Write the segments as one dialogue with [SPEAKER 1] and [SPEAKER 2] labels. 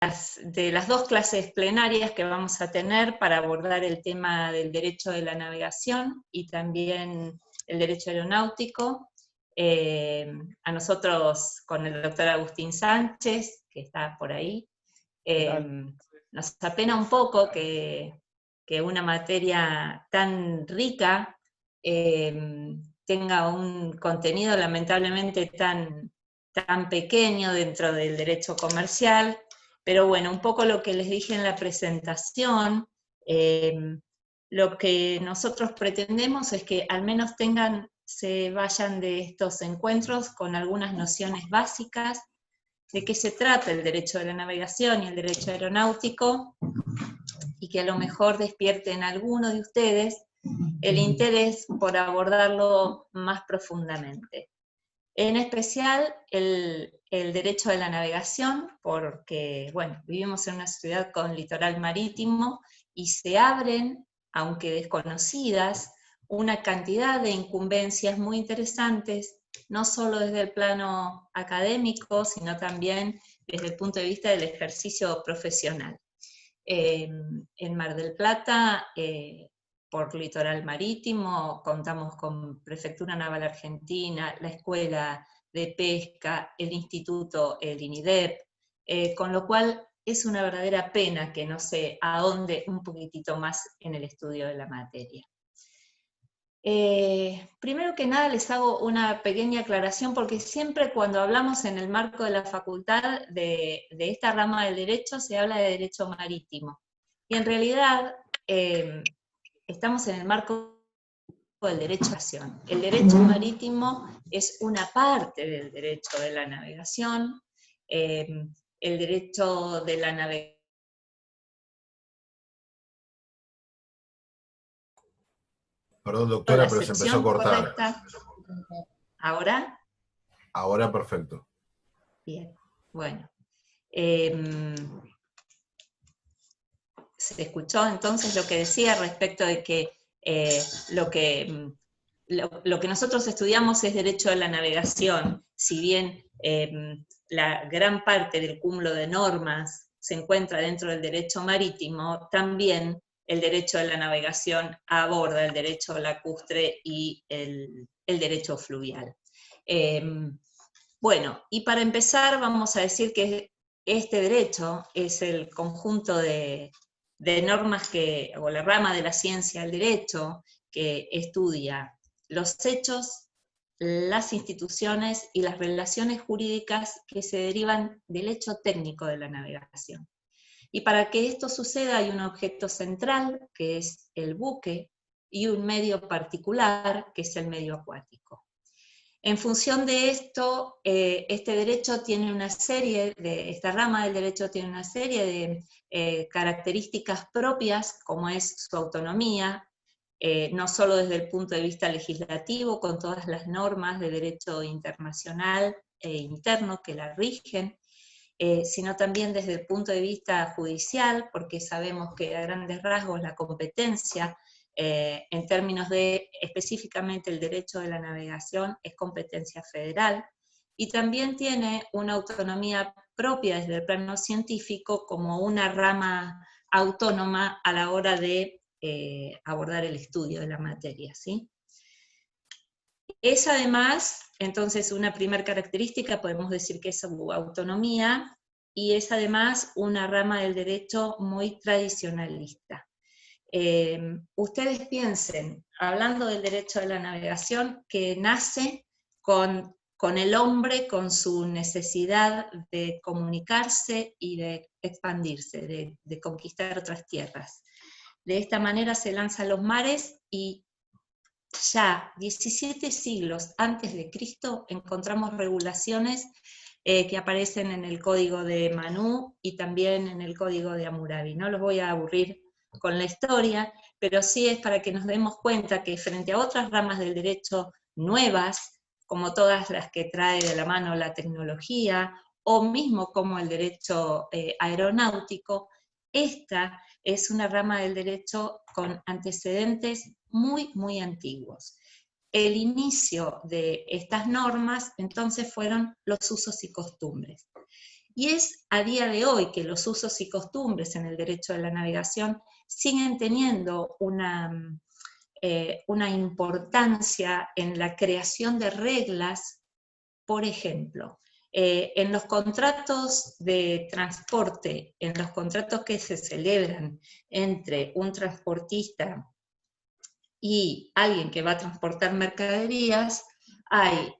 [SPEAKER 1] de las dos clases plenarias que vamos a tener para abordar el tema del derecho de la navegación y también el derecho aeronáutico. A nosotros, con el doctor Agustín Sánchez, que está por ahí, nos apena un poco que una materia tan rica tenga un contenido lamentablemente tan pequeño dentro del derecho comercial, pero bueno, un poco lo que les dije en la presentación, lo que nosotros pretendemos es que al menos se vayan de estos encuentros con algunas nociones básicas de qué se trata el derecho de la navegación y el derecho aeronáutico, y que a lo mejor despierte en alguno de ustedes el interés por abordarlo más profundamente. En especial el derecho de la navegación, porque, bueno, vivimos en una ciudad con litoral marítimo y se abren, aunque desconocidas, una cantidad de incumbencias muy interesantes, no solo desde el plano académico, sino también desde el punto de vista del ejercicio profesional. En Mar del Plata, por litoral marítimo, contamos con Prefectura Naval Argentina, la Escuela de Pesca, el Instituto, el INIDEP, con lo cual es una verdadera pena que no se ahonde un poquitito más en el estudio de la materia. Primero que nada les hago una pequeña aclaración, porque siempre cuando hablamos en el marco de la facultad de esta rama del derecho se habla de derecho marítimo, y en realidad estamos en el marco del derecho de navegación. El derecho marítimo es una parte del derecho de la navegación, el derecho de la navegación.
[SPEAKER 2] Perdón, doctora, pero se empezó a cortar.
[SPEAKER 1] Correcta. ¿Ahora?
[SPEAKER 2] Ahora perfecto.
[SPEAKER 1] Bien, bueno. ¿Se escuchó entonces lo que decía respecto de que lo que nosotros estudiamos es derecho de la navegación? Si bien la gran parte del cúmulo de normas se encuentra dentro del derecho marítimo, también el derecho de la navegación aborda el derecho lacustre y el derecho fluvial. Bueno, y para empezar vamos a decir que este derecho es el conjunto de normas o la rama de la ciencia del derecho que estudia los hechos, las instituciones y las relaciones jurídicas que se derivan del hecho técnico de la navegación. Y para que esto suceda hay un objeto central, que es el buque, y un medio particular, que es el medio acuático. En función de esto, esta rama del derecho tiene una serie de características propias, como es su autonomía, no solo desde el punto de vista legislativo, con todas las normas de derecho internacional e interno que la rigen, sino también desde el punto de vista judicial, porque sabemos que a grandes rasgos la competencia en términos de específicamente el derecho de la navegación es competencia federal, y también tiene una autonomía propia desde el plano científico como una rama autónoma a la hora de abordar el estudio de la materia, ¿sí? Es además, entonces, una primera característica, podemos decir que es su autonomía, y es además una rama del derecho muy tradicionalista. Ustedes piensen, hablando del derecho de la navegación, que nace con el hombre, con su necesidad de comunicarse y de expandirse, de conquistar otras tierras. De esta manera se lanza a los mares, y ya 17 siglos antes de Cristo encontramos regulaciones que aparecen en el Código de Manú y también en el Código de Hammurabi. No los voy a aburrir con la historia, pero sí es para que nos demos cuenta que frente a otras ramas del derecho nuevas, como todas las que trae de la mano la tecnología, o mismo como el derecho aeronáutico, esta es una rama del derecho con antecedentes muy, muy antiguos. El inicio de estas normas, entonces, fueron los usos y costumbres. Y es a día de hoy que los usos y costumbres en el derecho de la navegación siguen teniendo una importancia en la creación de reglas. Por ejemplo, en los contratos de transporte, en los contratos que se celebran entre un transportista y alguien que va a transportar mercaderías, hay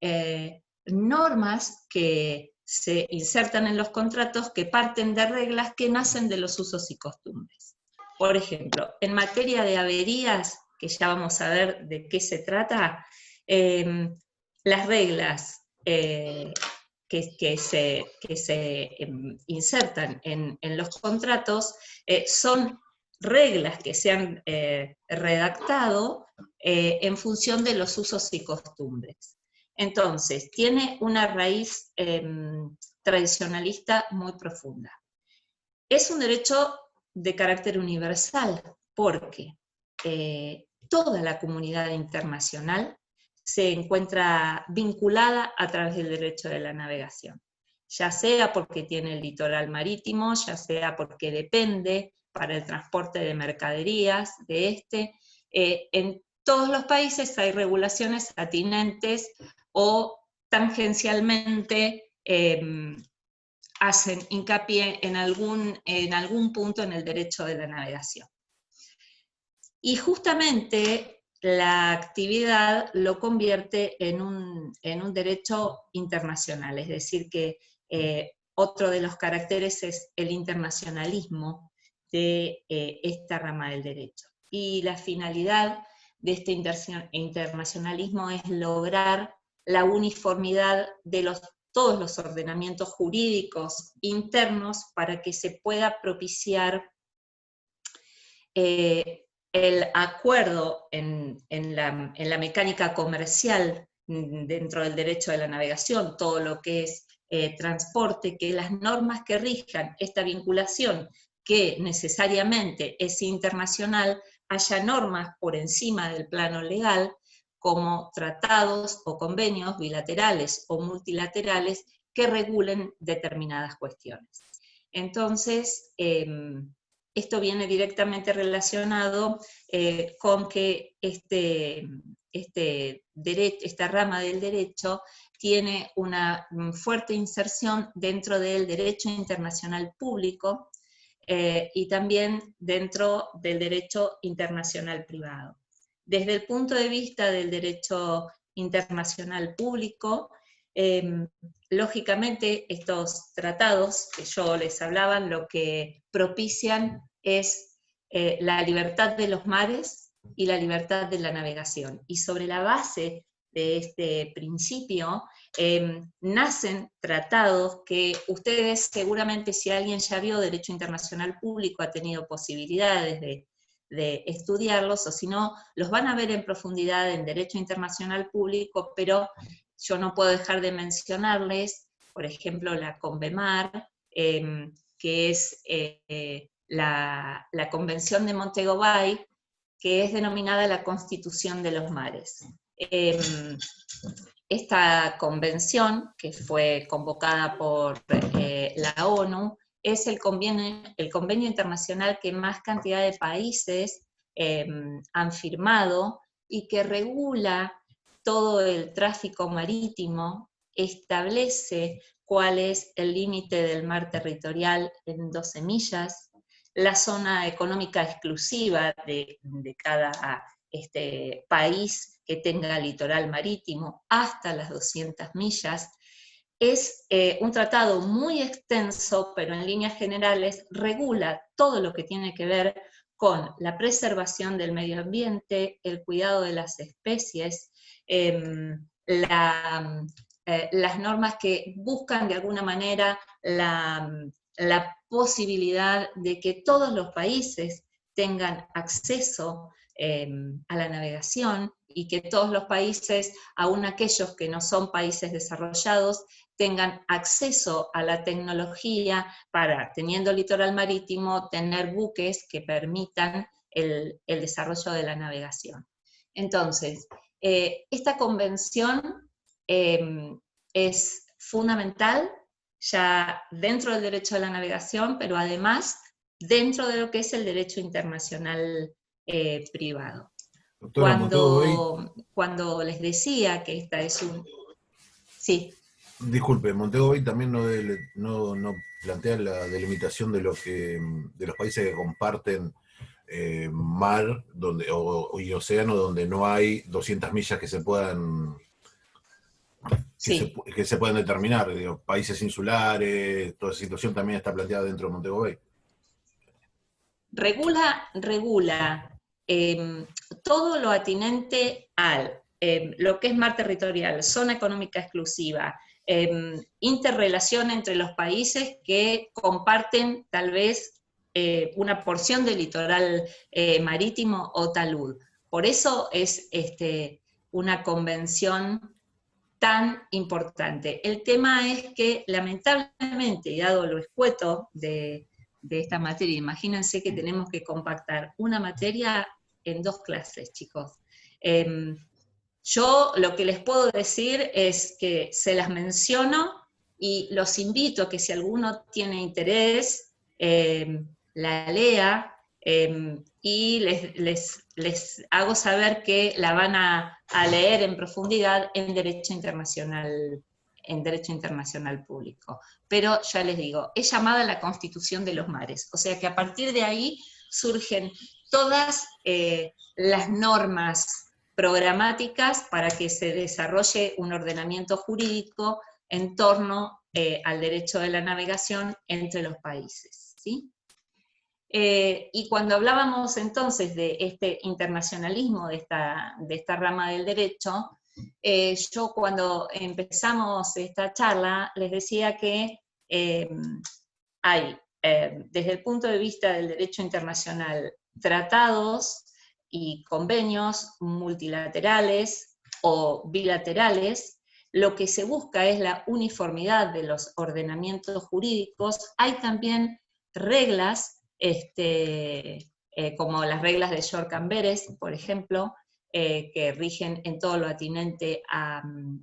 [SPEAKER 1] normas que se insertan en los contratos que parten de reglas que nacen de los usos y costumbres. Por ejemplo, en materia de averías, que ya vamos a ver de qué se trata, las reglas que se insertan en los contratos son reglas que se han redactado en función de los usos y costumbres. Entonces, tiene una raíz tradicionalista muy profunda. Es un derecho de carácter universal, porque toda la comunidad internacional se encuentra vinculada a través del derecho de la navegación, ya sea porque tiene el litoral marítimo, ya sea porque depende para el transporte de mercaderías de este. En todos los países hay regulaciones atinentes o tangencialmente hacen hincapié en algún punto en el derecho de la navegación. Y justamente la actividad lo convierte en un derecho internacional, es decir que otro de los caracteres es el internacionalismo de esta rama del derecho. Y la finalidad de este internacionalismo es lograr la uniformidad de todos los ordenamientos jurídicos internos para que se pueda propiciar el acuerdo en la mecánica comercial dentro del derecho de la navegación, todo lo que es transporte, que las normas que rijan esta vinculación, que necesariamente es internacional, haya normas por encima del plano legal, como tratados o convenios bilaterales o multilaterales que regulen determinadas cuestiones. Entonces, esto viene directamente relacionado con que esta rama del derecho tiene una fuerte inserción dentro del derecho internacional público y también dentro del derecho internacional privado. Desde el punto de vista del derecho internacional público, lógicamente estos tratados que yo les hablaba, lo que propician es la libertad de los mares y la libertad de la navegación. Y sobre la base de este principio nacen tratados que ustedes seguramente, si alguien ya vio Derecho Internacional Público, ha tenido posibilidades de estudiarlos, o si no, los van a ver en profundidad en Derecho Internacional Público, pero yo no puedo dejar de mencionarles, por ejemplo, la CONVEMAR, que es la Convención de Montego Bay, que es denominada la Constitución de los Mares. Esta convención, que fue convocada por la ONU, es el convenio internacional que más cantidad de países han firmado y que regula todo el tráfico marítimo, establece cuál es el límite del mar territorial en 12 millas, la zona económica exclusiva de cada país que tenga litoral marítimo hasta las 200 millas. Es un tratado muy extenso, pero en líneas generales regula todo lo que tiene que ver con la preservación del medio ambiente, el cuidado de las especies, las normas que buscan de alguna manera la posibilidad de que todos los países tengan acceso a la navegación y que todos los países, aun aquellos que no son países desarrollados, tengan acceso a la tecnología para, teniendo litoral marítimo, tener buques que permitan el desarrollo de la navegación. Entonces, esta convención es fundamental ya dentro del derecho de la navegación, pero además dentro de lo que es el derecho internacional privado.
[SPEAKER 2] Doctora
[SPEAKER 1] Cuando les decía que esta es un... Sí.
[SPEAKER 2] Disculpe, Montego Bay también no plantea la delimitación de los países que comparten mar y océano donde no hay 200 millas que se puedan
[SPEAKER 1] Sí.
[SPEAKER 2] que se puedan determinar, digo, países insulares, toda esa situación también está planteada dentro de Montego Bay.
[SPEAKER 1] Regula todo lo atinente al lo que es mar territorial, zona económica exclusiva, interrelación entre los países que comparten tal vez una porción del litoral marítimo o talud. Por eso es una convención tan importante. El tema es que, lamentablemente, dado lo escueto de esta materia, imagínense que tenemos que compactar una materia en 2 clases, chicos. Yo lo que les puedo decir es que se las menciono y los invito a que si alguno tiene interés, la lea, y les hago saber que la van a leer en profundidad en Derecho Internacional Público. Pero ya les digo, es llamada la Constitución de los Mares, o sea que a partir de ahí surgen todas las normas programáticas para que se desarrolle un ordenamiento jurídico en torno al derecho de la navegación entre los países, ¿sí? Y cuando hablábamos entonces de este internacionalismo, de esta rama del derecho, yo cuando empezamos esta charla les decía que hay, desde el punto de vista del derecho internacional, tratados y convenios multilaterales o bilaterales. Lo que se busca es la uniformidad de los ordenamientos jurídicos. Hay también reglas, como las reglas de York-Amberes, por ejemplo, que rigen en todo lo atinente al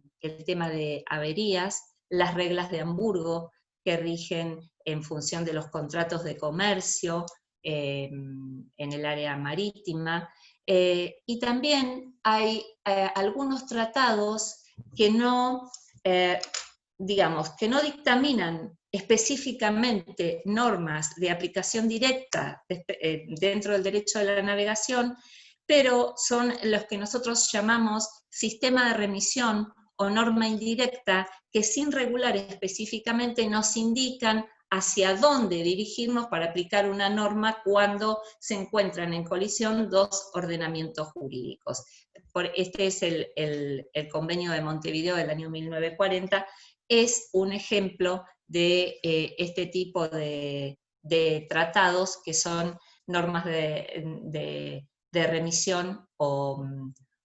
[SPEAKER 1] tema de averías, las reglas de Hamburgo, que rigen en función de los contratos de comercio en el área marítima, y también hay algunos tratados que no, digamos, que no dictaminan específicamente normas de aplicación directa dentro del derecho de la navegación, pero son los que nosotros llamamos sistema de remisión o norma indirecta, que sin regular específicamente nos indican hacia dónde dirigirnos para aplicar una norma cuando se encuentran en colisión 2 ordenamientos jurídicos. Este es el Convenio de Montevideo del año 1940, es un ejemplo de este tipo de tratados que son normas de remisión o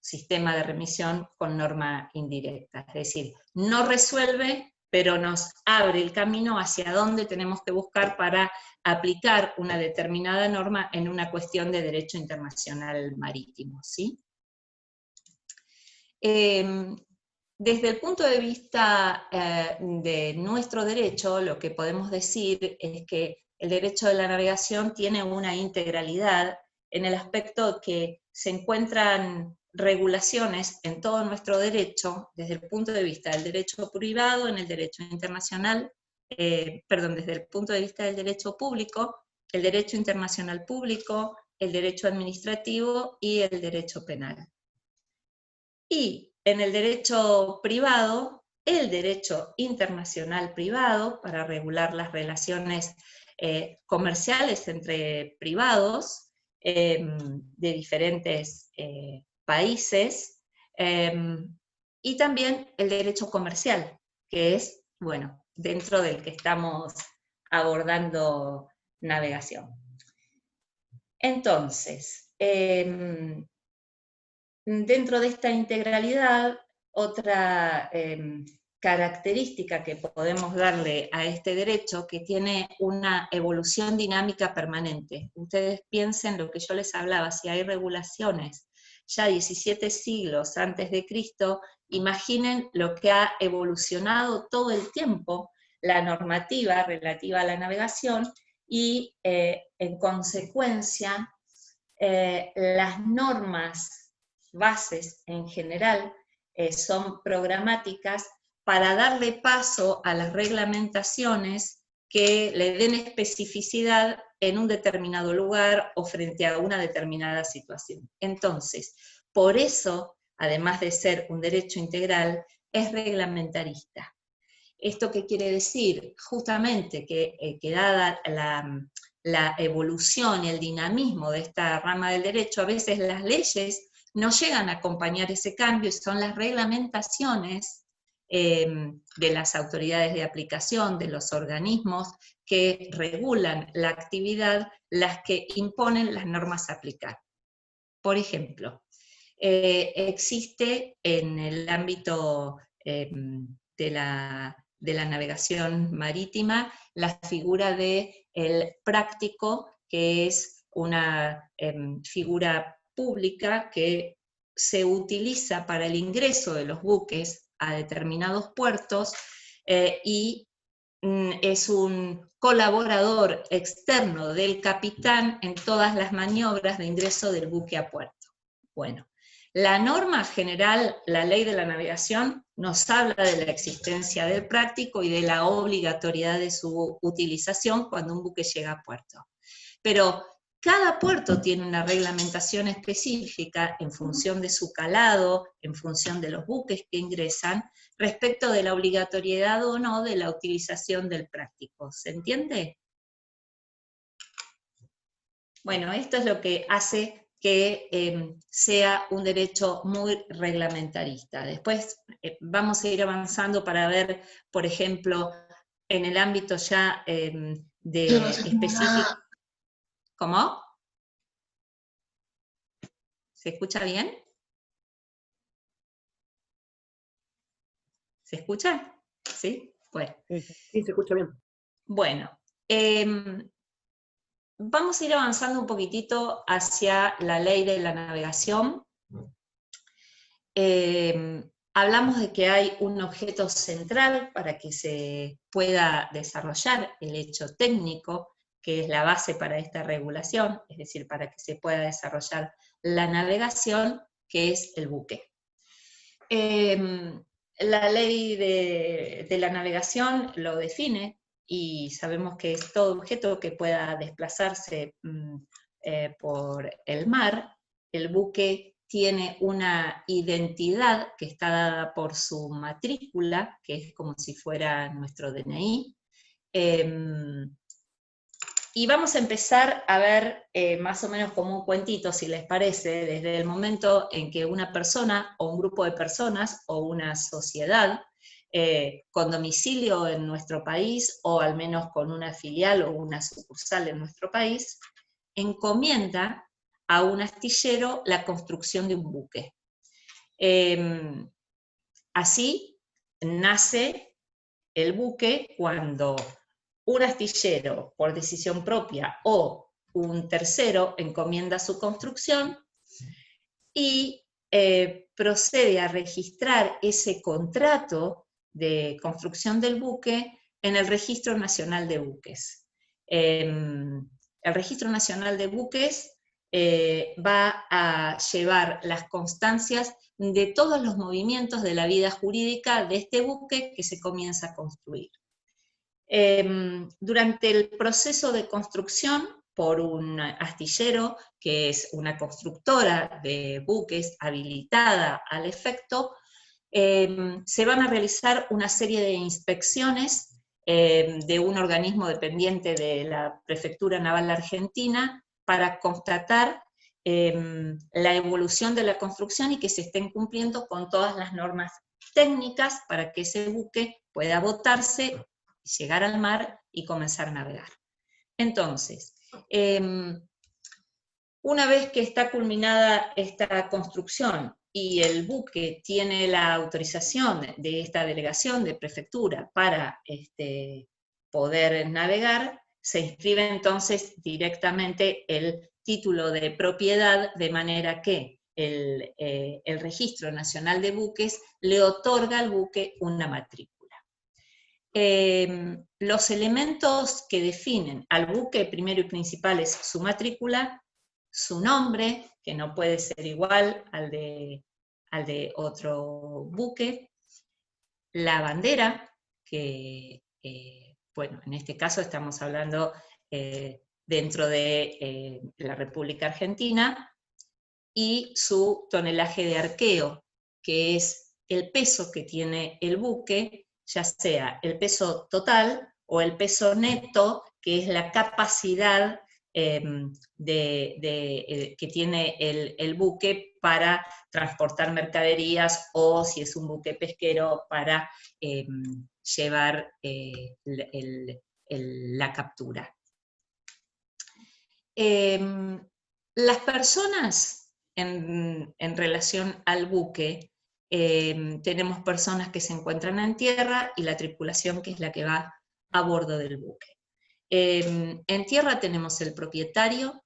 [SPEAKER 1] sistema de remisión con norma indirecta. Es decir, no resuelve, pero nos abre el camino hacia dónde tenemos que buscar para aplicar una determinada norma en una cuestión de derecho internacional marítimo, ¿sí? Desde el punto de vista de nuestro derecho, lo que podemos decir es que el derecho de la navegación tiene una integralidad en el aspecto que se encuentran regulaciones en todo nuestro derecho, desde el punto de vista del derecho privado, en el derecho internacional, desde el punto de vista del derecho público, el derecho internacional público, el derecho administrativo y el derecho penal. Y en el derecho privado, el derecho internacional privado, para regular las relaciones comerciales entre privados de diferentes países, y también el derecho comercial, que es, bueno, dentro del que estamos abordando navegación. Entonces, dentro de esta integralidad, otra característica que podemos darle a este derecho, que tiene una evolución dinámica permanente. Ustedes piensen lo que yo les hablaba, si hay regulaciones ya 17 siglos antes de Cristo, imaginen lo que ha evolucionado todo el tiempo la normativa relativa a la navegación y, en consecuencia, las normas bases en general son programáticas para darle paso a las reglamentaciones que le den especificidad en un determinado lugar o frente a una determinada situación. Entonces, por eso, además de ser un derecho integral, es reglamentarista. ¿Esto qué quiere decir? Justamente que dada la evolución y el dinamismo de esta rama del derecho, a veces las leyes no llegan a acompañar ese cambio, y son las reglamentaciones de las autoridades de aplicación, de los organismos que regulan la actividad, las que imponen las normas a aplicar. Por ejemplo, existe en el ámbito de la navegación marítima la figura del práctico, que es una figura pública que se utiliza para el ingreso de los buques a determinados puertos y es un colaborador externo del capitán en todas las maniobras de ingreso del buque a puerto. Bueno, la norma general, la ley de la navegación, nos habla de la existencia del práctico y de la obligatoriedad de su utilización cuando un buque llega a puerto. Pero cada puerto tiene una reglamentación específica en función de su calado, en función de los buques que ingresan, respecto de la obligatoriedad o no de la utilización del práctico. ¿Se entiende? Bueno, esto es lo que hace que sea un derecho muy reglamentarista. Después vamos a ir avanzando para ver, por ejemplo, en el ámbito ya de específico. ¿Cómo? ¿Se escucha bien? ¿Se escucha? ¿Sí? Bueno.
[SPEAKER 3] Sí, se escucha bien.
[SPEAKER 1] Bueno, vamos a ir avanzando un poquitito hacia la ley de la navegación. Hablamos de que hay un objeto central para que se pueda desarrollar el hecho técnico, que es la base para esta regulación, es decir, para que se pueda desarrollar la navegación, que es el buque. La ley de la navegación lo define, y sabemos que es todo objeto que pueda desplazarse por el mar. El buque tiene una identidad que está dada por su matrícula, que es como si fuera nuestro DNI. Y vamos a empezar a ver más o menos como un cuentito, si les parece, desde el momento en que una persona o un grupo de personas o una sociedad con domicilio en nuestro país, o al menos con una filial o una sucursal en nuestro país, encomienda a un astillero la construcción de un buque. Así nace el buque cuando un astillero, por decisión propia, o un tercero encomienda su construcción y procede a registrar ese contrato de construcción del buque en el Registro Nacional de Buques. El Registro Nacional de Buques va a llevar las constancias de todos los movimientos de la vida jurídica de este buque que se comienza a construir. Durante el proceso de construcción por un astillero, que es una constructora de buques habilitada al efecto, se van a realizar una serie de inspecciones de un organismo dependiente de la Prefectura Naval Argentina para constatar la evolución de la construcción y que se estén cumpliendo con todas las normas técnicas para que ese buque pueda botarse, llegar al mar y comenzar a navegar. Entonces, una vez que está culminada esta construcción y el buque tiene la autorización de esta delegación de prefectura para poder navegar, se inscribe entonces directamente el título de propiedad, de manera que el Registro Nacional de Buques le otorga al buque una matrícula. Los elementos que definen al buque, primero y principal, es su matrícula, su nombre, que no puede ser igual al de otro buque, la bandera, que, bueno, en este caso estamos hablando dentro de la República Argentina, y su tonelaje de arqueo, que es el peso que tiene el buque, ya sea el peso total o el peso neto, que es la capacidad que tiene el buque para transportar mercaderías, o si es un buque pesquero, para llevar la captura. Las personas en relación al buque, tenemos personas que se encuentran en tierra y la tripulación, que es la que va a bordo del buque. En tierra tenemos el propietario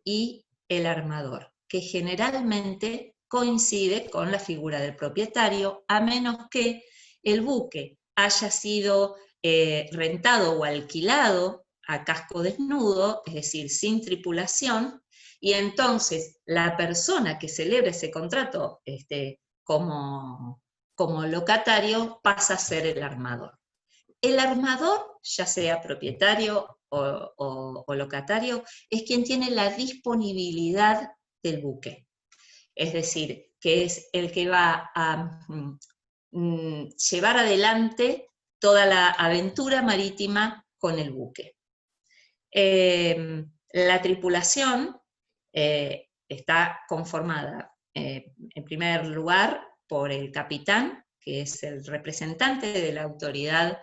[SPEAKER 1] y el armador, que generalmente coincide con la figura del propietario, a menos que el buque haya sido rentado o alquilado a casco desnudo, es decir, sin tripulación, y entonces la persona que celebra ese contrato como locatario pasa a ser el armador. El armador, ya sea propietario o locatario, es quien tiene la disponibilidad del buque. Es decir, que es el que va a llevar adelante toda la aventura marítima con el buque. La tripulación está conformada, en primer lugar, por el capitán, que es el representante de la autoridad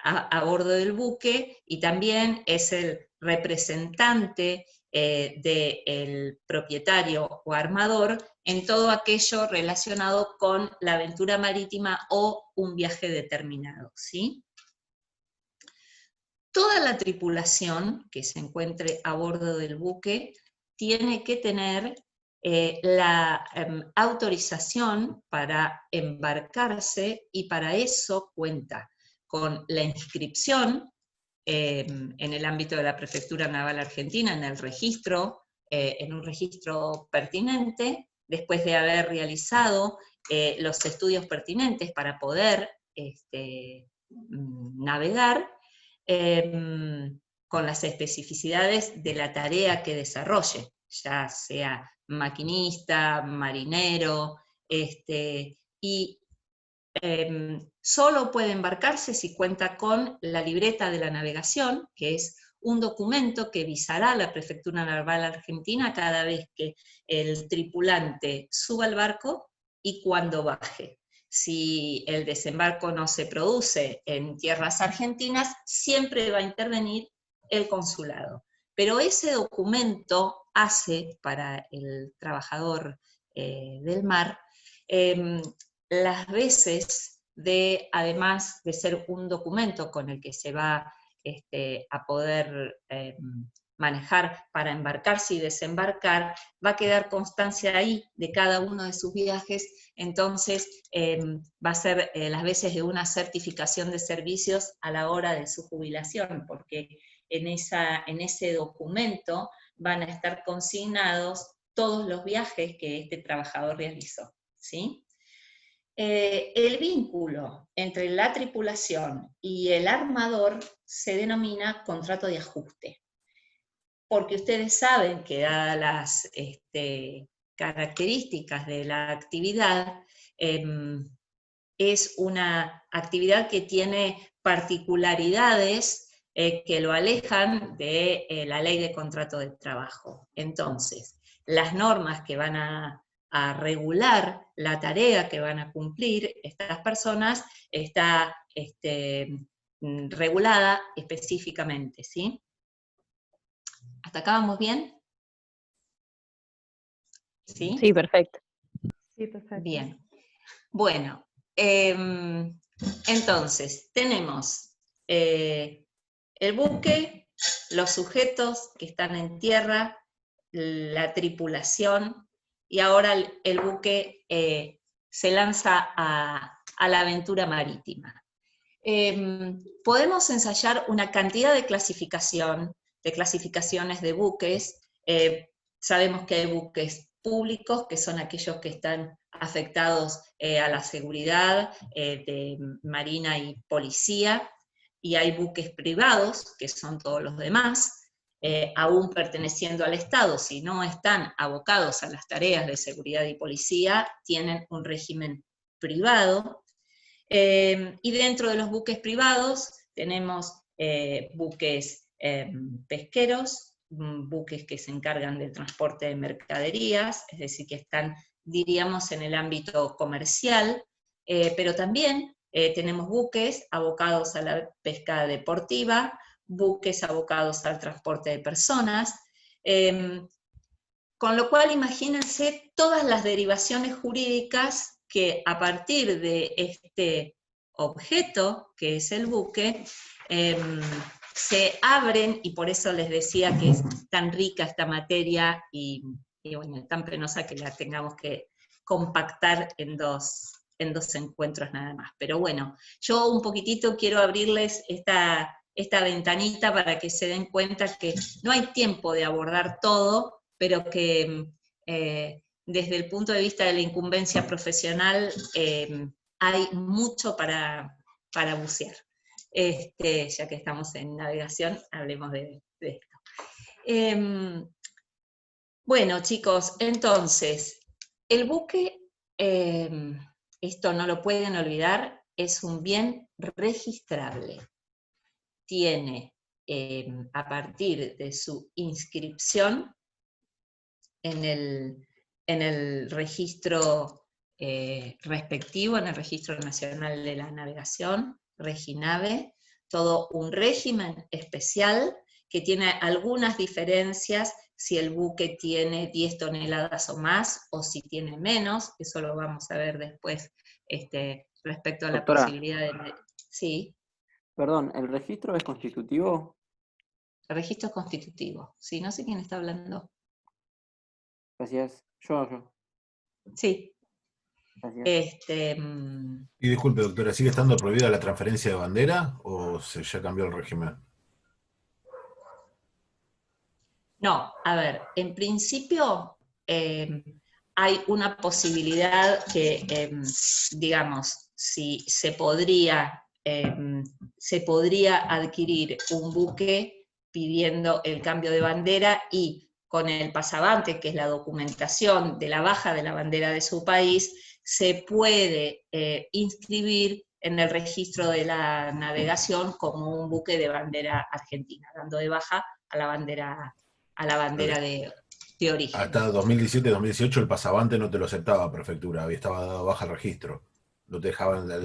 [SPEAKER 1] a bordo del buque, y también es el representante del propietario o armador en todo aquello relacionado con la aventura marítima o un viaje determinado, ¿sí? Toda la tripulación que se encuentre a bordo del buque tiene que tener la autorización para embarcarse, y para eso cuenta con la inscripción en el ámbito de la Prefectura Naval Argentina, en el registro, en un registro pertinente, después de haber realizado los estudios pertinentes para poder navegar, con las especificidades de la tarea que desarrolle, ya sea maquinista, marinero, y solo puede embarcarse si cuenta con la libreta de la navegación, que es un documento que visará la Prefectura Naval Argentina cada vez que el tripulante suba al barco y cuando baje. Si el desembarco no se produce en tierras argentinas, siempre va a intervenir el consulado. Pero ese documento hace para el trabajador del mar las veces de, además de ser un documento con el que se va a poder manejar para embarcarse y desembarcar, va a quedar constancia ahí de cada uno de sus viajes. Entonces va a ser las veces de una certificación de servicios a la hora de su jubilación, porque en ese documento van a estar consignados todos los viajes que este trabajador realizó, ¿sí? El vínculo entre la tripulación y el armador se denomina contrato de ajuste, porque ustedes saben que dadas las características de la actividad, es una actividad que tiene particularidades que lo alejan de la ley de contrato de trabajo. Entonces, las normas que van a regular la tarea que van a cumplir estas personas está regulada específicamente, ¿sí? ¿Hasta acá vamos bien? ¿Sí?
[SPEAKER 3] Sí, perfecto.
[SPEAKER 4] Sí, perfecto.
[SPEAKER 1] Bien. Bueno, entonces, tenemos el buque, los sujetos que están en tierra, la tripulación, y ahora el buque se lanza a la aventura marítima. Podemos ensayar una cantidad de clasificaciones de buques. Sabemos que hay buques públicos, que son aquellos que están afectados a la seguridad de marina y policía, y hay buques privados, que son todos los demás, aún perteneciendo al Estado, si no están abocados a las tareas de seguridad y policía, tienen un régimen privado. Y dentro de los buques privados tenemos buques pesqueros, buques que se encargan del transporte de mercaderías, es decir, que están, diríamos, en el ámbito comercial, pero también tenemos buques abocados a la pesca deportiva, buques abocados al transporte de personas, con lo cual imagínense todas las derivaciones jurídicas que a partir de este objeto, que es el buque, se abren, y por eso les decía que es tan rica esta materia, y bueno, tan penosa que la tengamos que compactar en dos encuentros nada más. Pero bueno, yo un poquitito quiero abrirles esta ventanita para que se den cuenta que no hay tiempo de abordar todo, pero que desde el punto de vista de la incumbencia profesional hay mucho para bucear. Ya que estamos en navegación, hablemos de esto. Bueno, chicos, entonces, el buque, esto no lo pueden olvidar, es un bien registrable. Tiene, a partir de su inscripción en el registro respectivo, en el Registro Nacional de la Navegación, Reginave, todo un régimen especial que tiene algunas diferencias si el buque tiene 10 toneladas o más, o si tiene menos, eso lo vamos a ver después respecto a la
[SPEAKER 3] Doctora,
[SPEAKER 1] posibilidad de... Sí.
[SPEAKER 3] Perdón, ¿el registro es constitutivo?
[SPEAKER 1] El registro es constitutivo. Sí, no sé quién está hablando.
[SPEAKER 3] Gracias. Yo.
[SPEAKER 1] Sí.
[SPEAKER 3] Gracias.
[SPEAKER 2] Y disculpe, doctora, ¿sigue estando prohibida la transferencia de bandera o ya cambió el régimen?
[SPEAKER 1] No, a ver, en principio hay una posibilidad que, digamos, si se podría adquirir un buque pidiendo el cambio de bandera y con el pasabante, que es la documentación de la baja de la bandera de su país, se puede inscribir en el registro de la navegación como un buque de bandera argentina, dando de baja a la bandera de origen.
[SPEAKER 2] Hasta 2017-2018 el pasabante no te lo aceptaba prefectura, había estaba dado baja el registro, no te dejaban la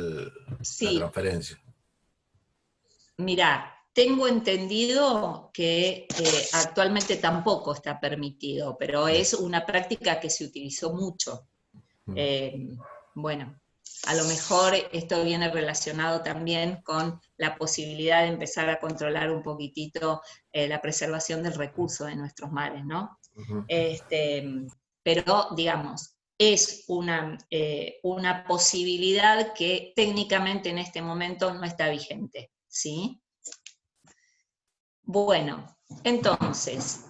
[SPEAKER 2] transferencia.
[SPEAKER 1] Mirá, tengo entendido que actualmente tampoco está permitido, pero es una práctica que se utilizó mucho. Bueno, a lo mejor esto viene relacionado también con la posibilidad de empezar a controlar un poquitito la preservación del recurso de nuestros mares, ¿no? Pero, digamos, es una posibilidad que técnicamente en este momento no está vigente, ¿sí? Bueno, entonces,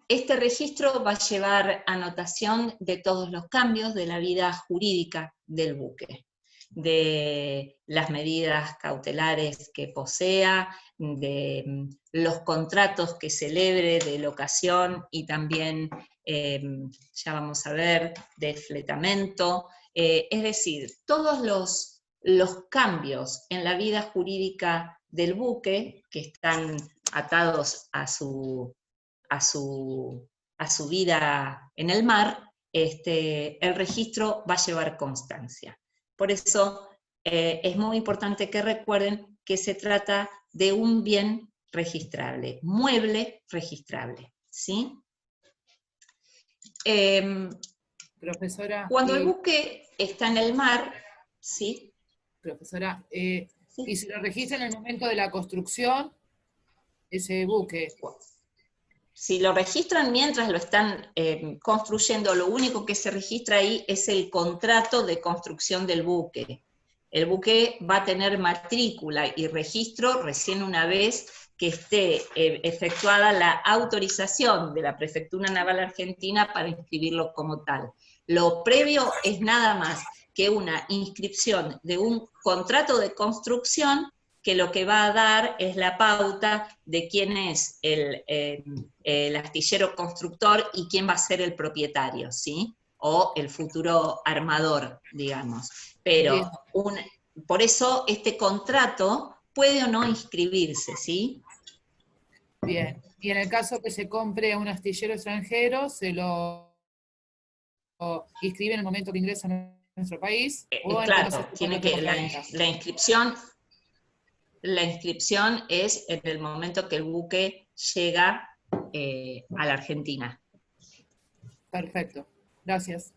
[SPEAKER 1] este registro va a llevar anotación de todos los cambios de la vida jurídica del buque, de las medidas cautelares que posea, de los contratos que celebre de locación y también, ya vamos a ver, de fletamento, es decir, todos los cambios en la vida jurídica del buque que están atados a su vida en el mar, el registro va a llevar constancia. Por eso es muy importante que recuerden que se trata de un bien registrable, mueble registrable, ¿sí?
[SPEAKER 4] Profesora,
[SPEAKER 1] cuando el buque está en el mar, ¿sí?
[SPEAKER 4] Profesora,
[SPEAKER 1] Sí.
[SPEAKER 4] y si lo registra en el momento de la construcción, ese buque,
[SPEAKER 1] Si lo registran mientras lo están construyendo, lo único que se registra ahí es el contrato de construcción del buque. El buque va a tener matrícula y registro recién una vez que esté efectuada la autorización de la Prefectura Naval Argentina para inscribirlo como tal. Lo previo es nada más que una inscripción de un contrato de construcción que lo que va a dar es la pauta de quién es el astillero constructor y quién va a ser el propietario, ¿sí? O el futuro armador, digamos. Pero por eso este contrato puede o no inscribirse, ¿sí?
[SPEAKER 4] Bien. Y en el caso que se compre a un astillero extranjero, se lo inscribe en el momento que ingresa a nuestro país.
[SPEAKER 1] Claro, tiene que la inscripción es en el momento que el buque llega a la Argentina.
[SPEAKER 4] Perfecto, gracias.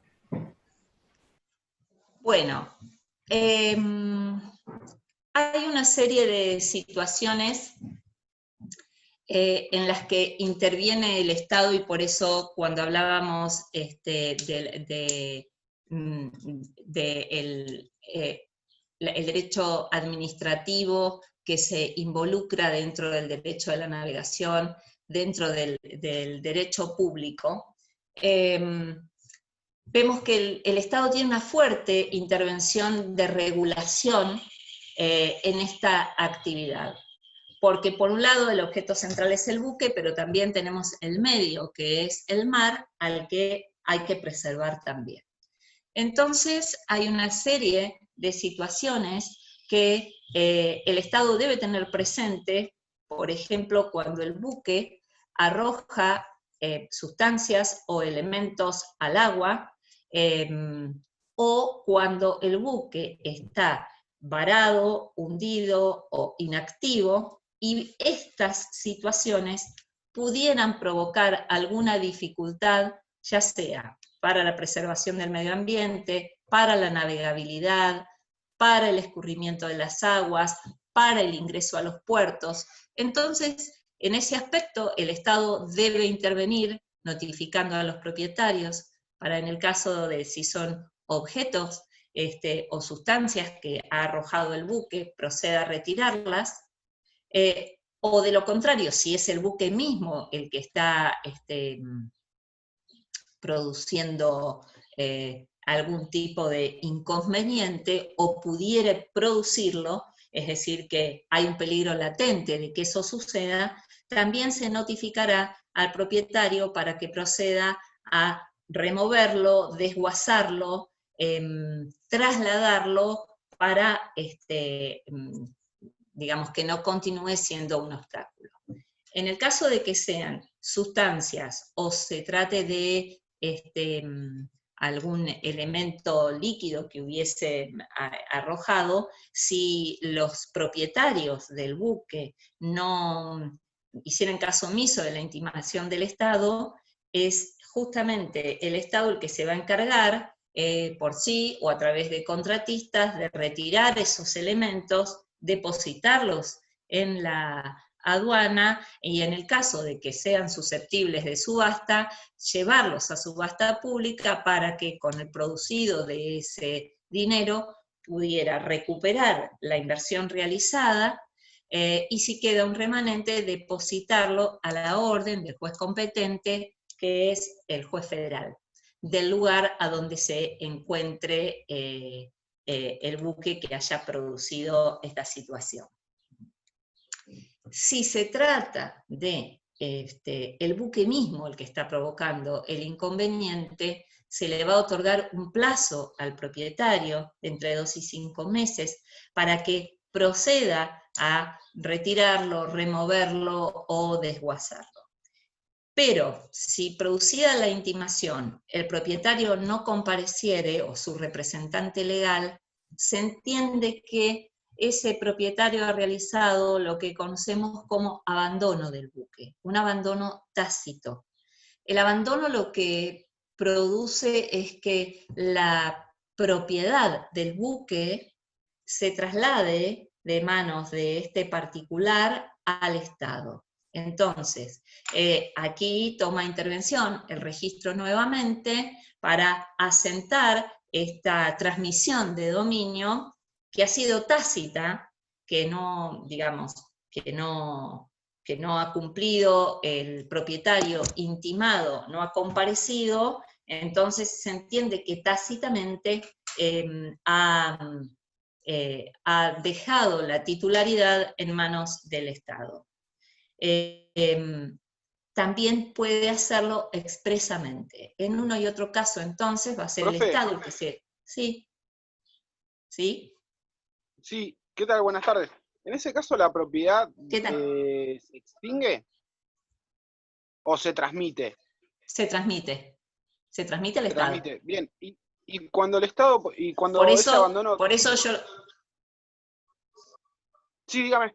[SPEAKER 1] Bueno, hay una serie de situaciones en las que interviene el Estado, y por eso cuando hablábamos el derecho administrativo que se involucra dentro del derecho de la navegación, dentro del derecho público, vemos que el Estado tiene una fuerte intervención de regulación en esta actividad. Porque por un lado el objeto central es el buque, pero también tenemos el medio, que es el mar, al que hay que preservar también. Entonces hay una serie de situaciones que el Estado debe tener presente, por ejemplo, cuando el buque arroja sustancias o elementos al agua, o cuando el buque está varado, hundido o inactivo, y estas situaciones pudieran provocar alguna dificultad, ya sea para la preservación del medio ambiente, para la navegabilidad, para el escurrimiento de las aguas, para el ingreso a los puertos. Entonces, en ese aspecto, el Estado debe intervenir notificando a los propietarios, para en el caso de si son objetos o sustancias que ha arrojado el buque, proceda a retirarlas, o de lo contrario, si es el buque mismo el que está produciendo algún tipo de inconveniente o pudiera producirlo, es decir, que hay un peligro latente de que eso suceda, también se notificará al propietario para que proceda a removerlo, desguazarlo, trasladarlo para, digamos, que no continúe siendo un obstáculo. En el caso de que sean sustancias o se trate de algún elemento líquido que hubiese arrojado, si los propietarios del buque no hicieran caso omiso de la intimación del Estado, es justamente el Estado el que se va a encargar por sí o a través de contratistas de retirar esos elementos, depositarlos en la aduana y en el caso de que sean susceptibles de subasta, llevarlos a subasta pública para que con el producido de ese dinero pudiera recuperar la inversión realizada y si queda un remanente, depositarlo a la orden del juez competente, que es el juez federal, del lugar a donde se encuentre el buque que haya producido esta situación. Si se trata de el buque mismo el que está provocando el inconveniente, se le va a otorgar un plazo al propietario de entre 2 y 5 meses para que proceda a retirarlo, removerlo o desguazarlo. Pero si producida la intimación el propietario no compareciere o su representante legal, se entiende que ese propietario ha realizado lo que conocemos como abandono del buque, un abandono tácito. El abandono lo que produce es que la propiedad del buque se traslade de manos de este particular al Estado. Entonces, aquí toma intervención el registro nuevamente para asentar esta transmisión de dominio que ha sido tácita, que no, digamos, que no ha cumplido el propietario intimado, no ha comparecido, entonces se entiende que tácitamente ha dejado la titularidad en manos del Estado. También puede hacerlo expresamente. En uno y otro caso, entonces, va a ser el Estado el que se... ¿Sí? ¿Sí?
[SPEAKER 5] Sí, ¿qué tal? Buenas tardes. En ese caso, ¿la propiedad se extingue o se transmite?
[SPEAKER 1] Se transmite. Se transmite al Estado.
[SPEAKER 5] Se transmite, bien. Y cuando el Estado, y cuando
[SPEAKER 1] por
[SPEAKER 5] ese abandono...
[SPEAKER 1] Por eso yo...
[SPEAKER 5] Sí, dígame.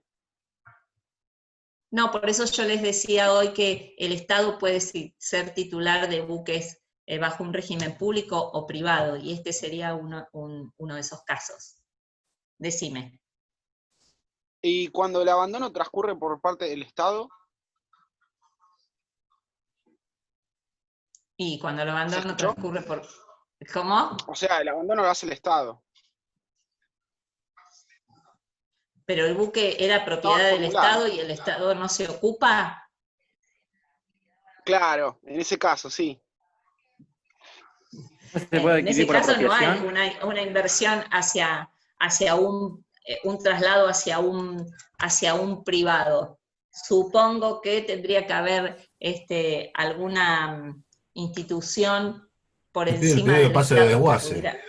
[SPEAKER 1] No, por eso yo les decía hoy que el Estado puede ser titular de buques bajo un régimen público o privado, y este sería uno de esos casos. Decime.
[SPEAKER 5] ¿Y cuando el abandono transcurre por parte del Estado?
[SPEAKER 1] Y cuando el abandono transcurre por... ¿Cómo?
[SPEAKER 5] O sea, el abandono lo hace el Estado.
[SPEAKER 1] Pero el buque era propiedad del Estado y el Estado no se ocupa.
[SPEAKER 5] Claro, en ese caso, sí.
[SPEAKER 1] En ese caso no hay una inversión hacia un traslado hacia un privado. Supongo que tendría que haber alguna institución por encima del Estado que pudiera...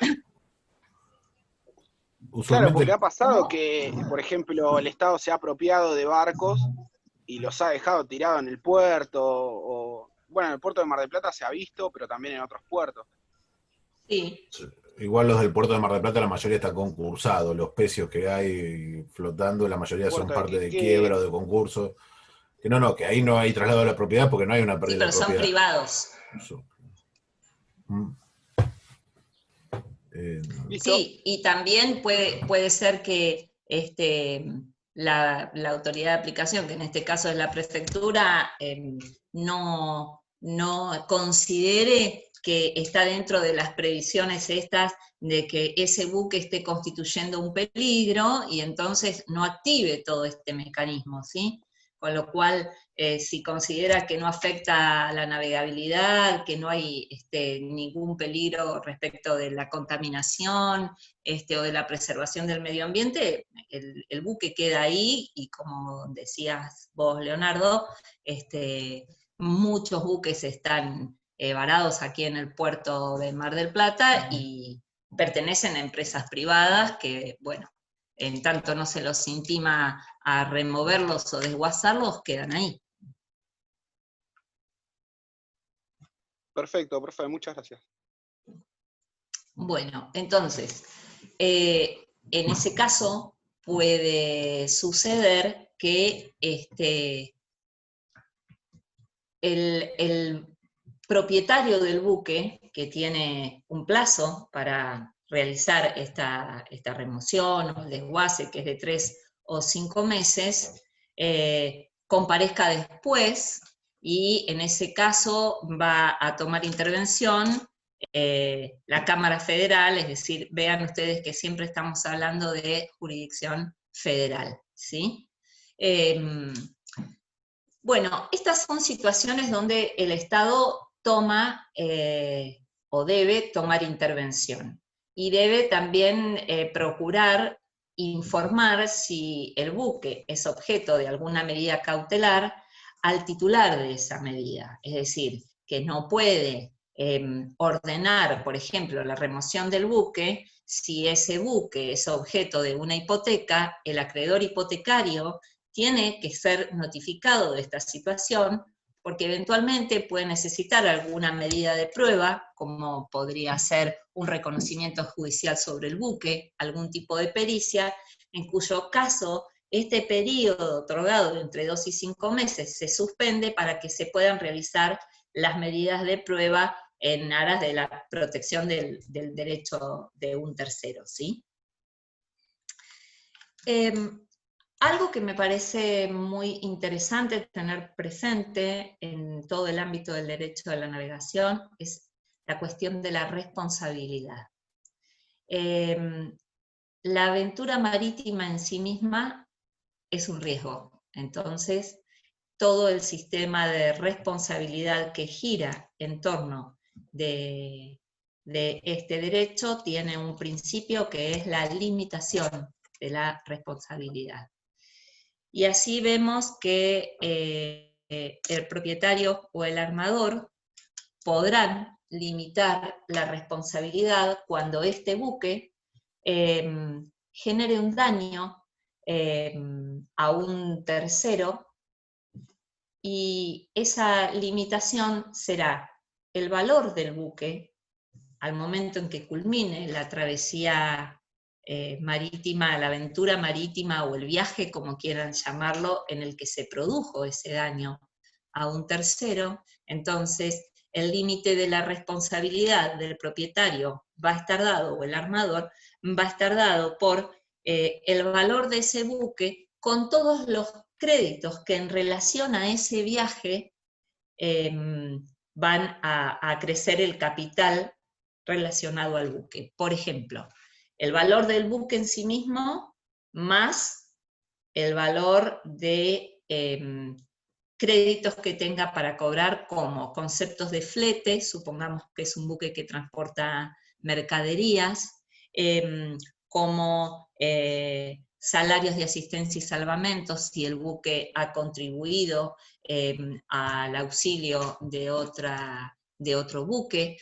[SPEAKER 5] Claro, porque ha pasado que, por ejemplo, el Estado se ha apropiado de barcos y los ha dejado tirados en el puerto, o bueno, en el puerto de Mar del Plata se ha visto, pero también en otros puertos.
[SPEAKER 1] Sí.
[SPEAKER 2] Igual los del puerto de Mar del Plata, la mayoría están concursados, los pecios que hay flotando, la mayoría son parte de quiebra o de concurso. Que que ahí no hay traslado de la propiedad porque no hay una pérdida de propiedad.
[SPEAKER 1] Sí, pero son privados. Sí, y también puede ser que la autoridad de aplicación, que en este caso es la prefectura, no considere que está dentro de las previsiones estas de que ese buque esté constituyendo un peligro y entonces no active todo este mecanismo, ¿sí? Con lo cual, si considera que no afecta a la navegabilidad, que no hay ningún peligro respecto de la contaminación o de la preservación del medio ambiente, el buque queda ahí, y como decías vos, Leonardo, muchos buques están varados aquí en el puerto de Mar del Plata y pertenecen a empresas privadas que, bueno, en tanto no se los intima a removerlos o desguazarlos, quedan ahí.
[SPEAKER 5] Perfecto, profe, muchas gracias.
[SPEAKER 1] Bueno, entonces, en ese caso puede suceder que el propietario del buque, que tiene un plazo para realizar esta remoción o el desguace, que es de 3 o 5 meses, comparezca después, y en ese caso va a tomar intervención la Cámara Federal, es decir, vean ustedes que siempre estamos hablando de jurisdicción federal, ¿sí? Bueno, estas son situaciones donde el Estado toma o debe tomar intervención, y debe también procurar informar si el buque es objeto de alguna medida cautelar al titular de esa medida, es decir, que no puede ordenar, por ejemplo, la remoción del buque si ese buque es objeto de una hipoteca. El acreedor hipotecario tiene que ser notificado de esta situación, porque eventualmente puede necesitar alguna medida de prueba, como podría ser un reconocimiento judicial sobre el buque, algún tipo de pericia, en cuyo caso este periodo otorgado de entre 2 y 5 meses se suspende para que se puedan realizar las medidas de prueba en aras de la protección del derecho de un tercero, ¿sí? Algo que me parece muy interesante tener presente en todo el ámbito del derecho de la navegación es la cuestión de la responsabilidad. La aventura marítima en sí misma es un riesgo, entonces todo el sistema de responsabilidad que gira en torno de este derecho tiene un principio que es la limitación de la responsabilidad. Y así vemos que el propietario o el armador podrán limitar la responsabilidad cuando este buque genere un daño a un tercero, y esa limitación será el valor del buque al momento en que culmine la travesía marítima, la aventura marítima o el viaje, como quieran llamarlo, en el que se produjo ese daño a un tercero. Entonces, el límite de la responsabilidad del propietario va a estar dado, o el armador, va a estar dado por el valor de ese buque con todos los créditos que en relación a ese viaje van a crecer el capital relacionado al buque. Por ejemplo, el valor del buque en sí mismo más el valor de créditos que tenga para cobrar, como conceptos de flete, supongamos que es un buque que transporta mercaderías, como salarios de asistencia y salvamento, si el buque ha contribuido al auxilio de otro buque,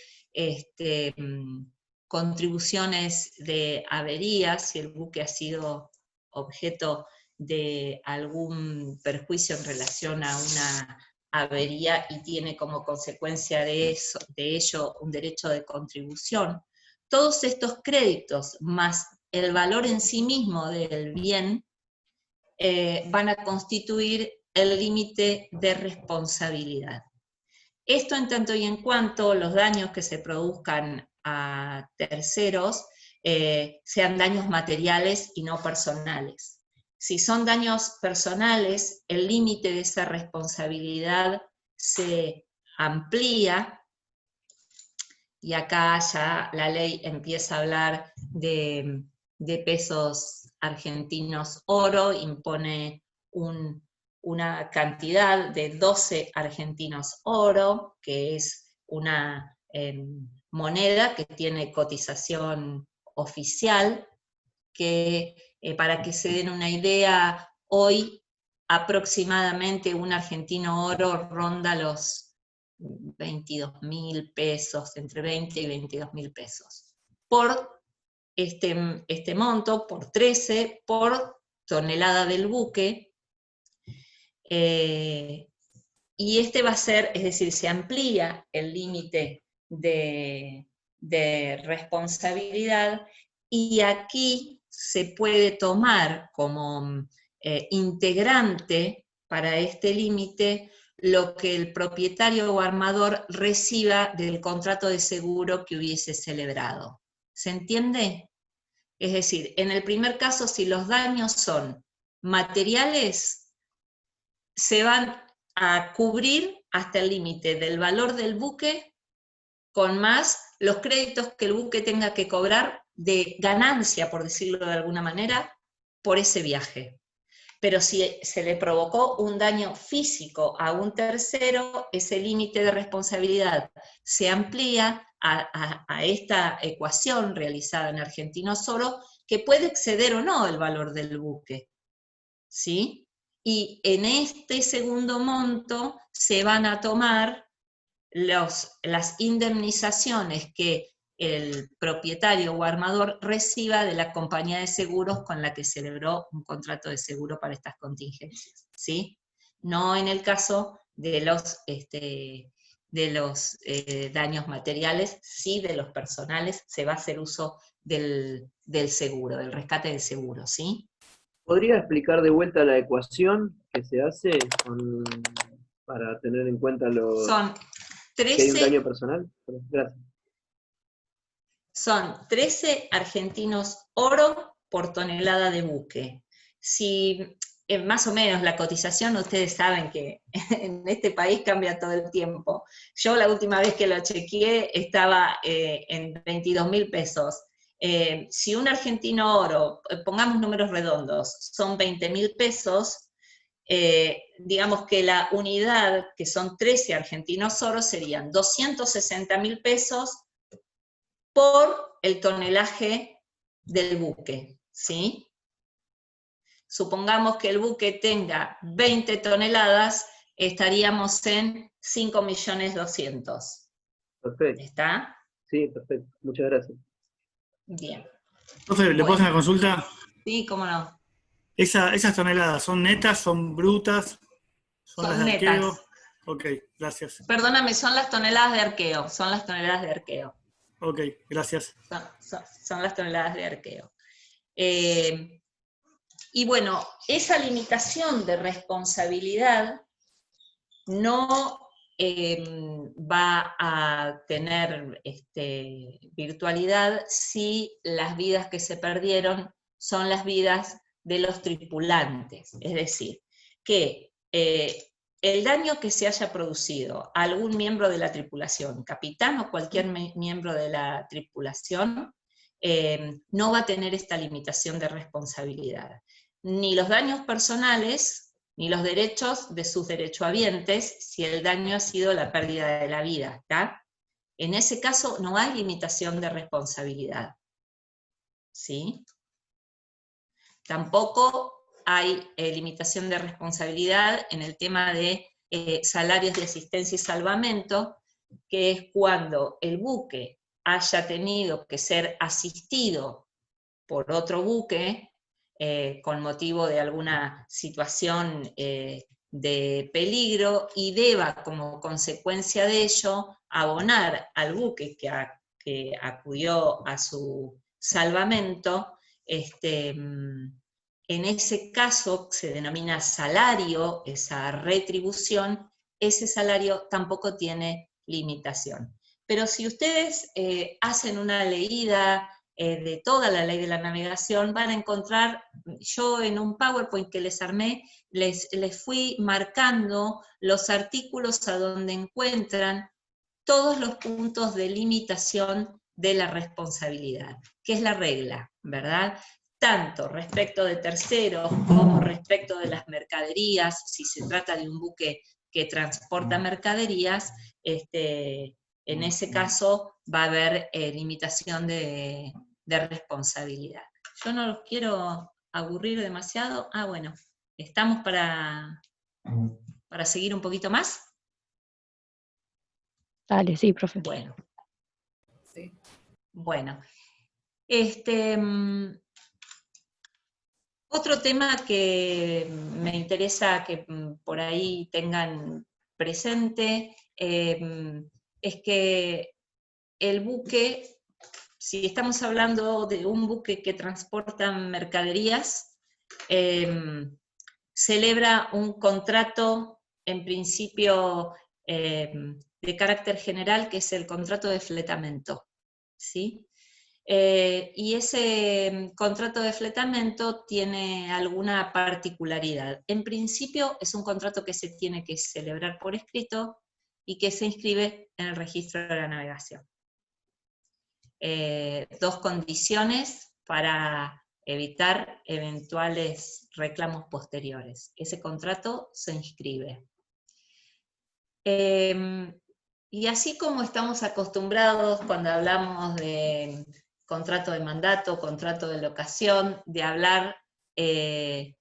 [SPEAKER 1] contribuciones de averías, si el buque ha sido objeto de algún perjuicio en relación a una avería y tiene como consecuencia de ello un derecho de contribución. Todos estos créditos, más el valor en sí mismo del bien, van a constituir el límite de responsabilidad. Esto en tanto y en cuanto los daños que se produzcan a terceros sean daños materiales y no personales. Si son daños personales, el límite de esa responsabilidad se amplía, y acá ya la ley empieza a hablar de pesos argentinos oro, impone una cantidad de 12 argentinos oro, que es una moneda que tiene cotización oficial, que para que se den una idea, hoy aproximadamente un argentino oro ronda los 22.000 pesos, entre 20 y 22.000 pesos, por este monto, por 13, por tonelada del buque, y este va a ser, es decir, se amplía el límite de responsabilidad, y aquí se puede tomar como integrante para este límite lo que el propietario o armador reciba del contrato de seguro que hubiese celebrado. ¿Se entiende? Es decir, en el primer caso, si los daños son materiales, se van a cubrir hasta el límite del valor del buque, con más los créditos que el buque tenga que cobrar de ganancia, por decirlo de alguna manera, por ese viaje. Pero si se le provocó un daño físico a un tercero, ese límite de responsabilidad se amplía a esta ecuación realizada en Argentinos Oro, que puede exceder o no el valor del buque, ¿sí? Y en este segundo monto se van a tomar las indemnizaciones que el propietario o armador reciba de la compañía de seguros con la que celebró un contrato de seguro para estas contingencias, ¿sí? No en el caso de los daños materiales, sí de los personales, se va a hacer uso del seguro, del rescate del seguro, ¿sí?
[SPEAKER 6] ¿Podría explicar de vuelta la ecuación que se hace para tener en cuenta
[SPEAKER 1] Son
[SPEAKER 6] que hay un
[SPEAKER 1] 13,
[SPEAKER 6] daño personal? Gracias.
[SPEAKER 1] son 13 argentinos oro por tonelada de buque. Si más o menos la cotización, ustedes saben que en este país cambia todo el tiempo. Yo la última vez que lo chequeé estaba en 22.000 pesos. Si un argentino oro, pongamos números redondos, son 20.000 pesos, digamos que la unidad, que son 13 argentinos oros, serían 260.000 pesos por el tonelaje del buque, ¿sí? Supongamos que el buque tenga 20 toneladas, estaríamos en 5.200.000.
[SPEAKER 6] Perfecto.
[SPEAKER 1] ¿Está?
[SPEAKER 6] Sí, perfecto. Muchas gracias.
[SPEAKER 1] Bien.
[SPEAKER 7] Profe, ¿le puedo hacer una consulta?
[SPEAKER 1] Sí, cómo no.
[SPEAKER 7] ¿Esas toneladas son netas, son brutas, son las de arqueo?
[SPEAKER 1] Netas.
[SPEAKER 7] Ok, gracias.
[SPEAKER 1] Perdóname, son las toneladas de arqueo, son las toneladas de arqueo.
[SPEAKER 7] Ok, gracias.
[SPEAKER 1] Son las toneladas de arqueo. Y bueno, esa limitación de responsabilidad no va a tener virtualidad si las vidas que se perdieron son las vidas de los tripulantes. Es decir, que el daño que se haya producido a algún miembro de la tripulación, capitán o cualquier miembro de la tripulación, no va a tener esta limitación de responsabilidad. Ni los daños personales, ni los derechos de sus derechohabientes, si el daño ha sido la pérdida de la vida, ¿está? En ese caso no hay limitación de responsabilidad, ¿sí? Tampoco hay limitación de responsabilidad en el tema de salarios de asistencia y salvamento, que es cuando el buque haya tenido que ser asistido por otro buque, con motivo de alguna situación de peligro, y deba como consecuencia de ello abonar al buque que acudió a su salvamento. En ese caso se denomina salario, esa retribución, ese salario tampoco tiene limitación. Pero si ustedes hacen una leída de toda la ley de la navegación, van a encontrar, yo en un PowerPoint que les armé, les fui marcando los artículos a donde encuentran todos los puntos de limitación de la responsabilidad, que es la regla, ¿verdad? Tanto respecto de terceros como respecto de las mercaderías, si se trata de un buque que transporta mercaderías, en ese caso va a haber limitación de responsabilidad. Yo no los quiero aburrir demasiado. Bueno, ¿estamos para seguir un poquito más?
[SPEAKER 8] Dale, sí, profe.
[SPEAKER 1] Bueno.
[SPEAKER 4] Sí.
[SPEAKER 1] Bueno. Otro tema que me interesa que por ahí tengan presente es que el buque, si estamos hablando de un buque que transporta mercaderías, celebra un contrato, en principio, de carácter general, que es el contrato de fletamento, ¿sí? Y ese contrato de fletamento tiene alguna particularidad. En principio es un contrato que se tiene que celebrar por escrito y que se inscribe en el registro de la navegación. Dos condiciones para evitar eventuales reclamos posteriores. Ese contrato se inscribe. Y así como estamos acostumbrados cuando hablamos de contrato de mandato, contrato de locación, de hablar de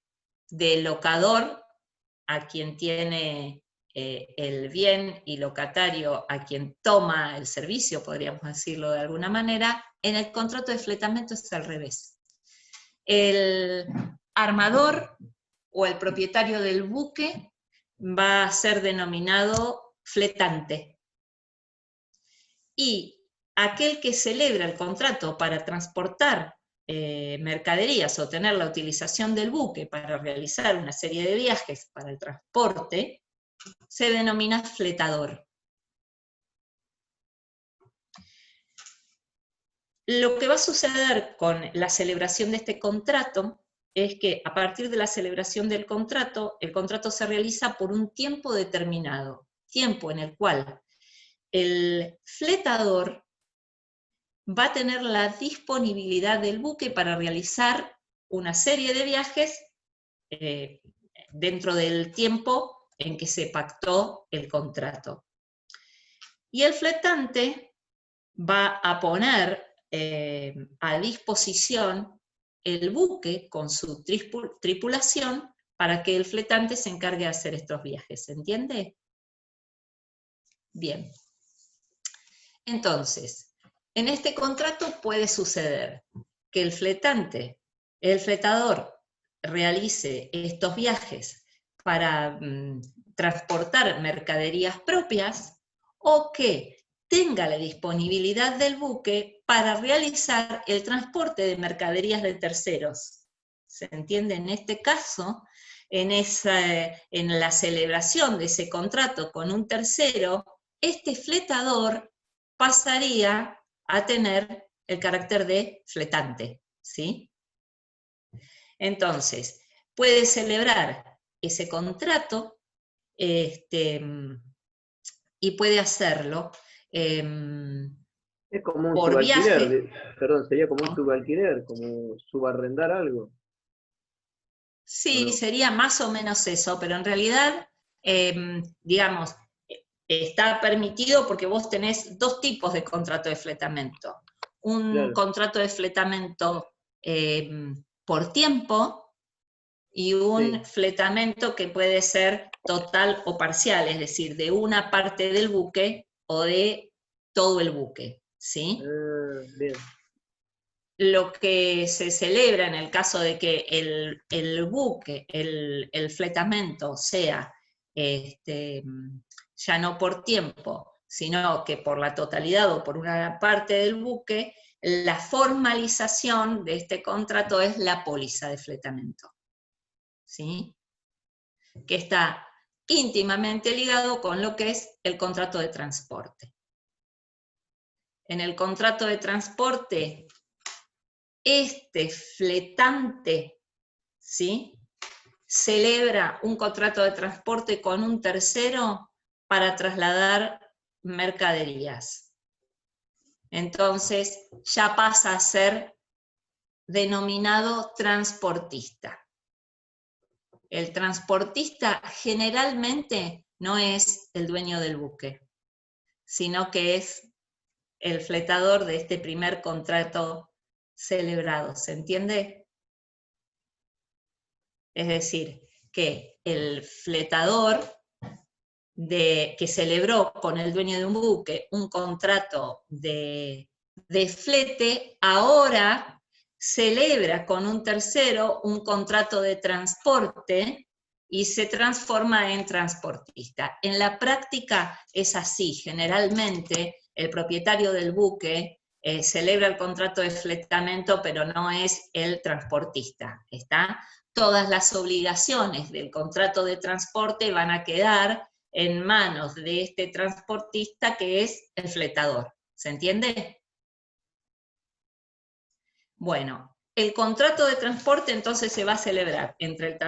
[SPEAKER 1] locador a quien tiene el bien y locatario a quien toma el servicio, podríamos decirlo de alguna manera, en el contrato de fletamento es al revés. El armador o el propietario del buque va a ser denominado fletante. Y aquel que celebra el contrato para transportar mercaderías o tener la utilización del buque para realizar una serie de viajes para el transporte, se denomina fletador. Lo que va a suceder con la celebración de este contrato es que a partir de la celebración del contrato, el contrato se realiza por un tiempo determinado, tiempo en el cual el fletador va a tener la disponibilidad del buque para realizar una serie de viajes dentro del tiempo en que se pactó el contrato. Y el fletante va a poner a disposición el buque con su tripulación para que el fletante se encargue de hacer estos viajes, ¿se entiende? Bien. Entonces, en este contrato puede suceder que el fletador, realice estos viajes para transportar mercaderías propias, o que tenga la disponibilidad del buque para realizar el transporte de mercaderías de terceros. ¿Se entiende? En este caso, en la celebración de ese contrato con un tercero, este fletador pasaría a tener el carácter de fletante, ¿sí? Entonces, puede celebrar ese contrato y puede hacerlo
[SPEAKER 6] Es como un
[SPEAKER 1] por
[SPEAKER 6] subalquiler,
[SPEAKER 1] viaje.
[SPEAKER 6] perdón, sería como un subalquiler, como subarrendar algo.
[SPEAKER 1] Sí,
[SPEAKER 6] Bueno.
[SPEAKER 1] sería más o menos eso, pero en realidad, digamos, está permitido porque vos tenés dos tipos de contrato de fletamento. Un contrato de fletamento por tiempo y un fletamento que puede ser total o parcial, es decir, de una parte del buque o de todo el buque, ¿sí?
[SPEAKER 6] Bien.
[SPEAKER 1] Lo que se celebra en el caso de que el buque, el fletamento sea ya no por tiempo, sino que por la totalidad o por una parte del buque, la formalización de este contrato es la póliza de fletamento, ¿sí? Que está íntimamente ligado con lo que es el contrato de transporte. En el contrato de transporte, este fletante, ¿sí?, celebra un contrato de transporte con un tercero para trasladar mercaderías. Entonces, ya pasa a ser denominado transportista. El transportista generalmente no es el dueño del buque, sino que es el fletador de este primer contrato celebrado, ¿se entiende? Es decir, que el fletador que celebró con el dueño de un buque un contrato de flete, ahora celebra con un tercero un contrato de transporte y se transforma en transportista. En la práctica es así, generalmente el propietario del buque celebra el contrato de fletamento, pero no es el transportista, ¿está? Todas las obligaciones del contrato de transporte van a quedar en manos de este transportista que es el fletador. ¿Se entiende? Bueno, el contrato de transporte entonces se va a celebrar entre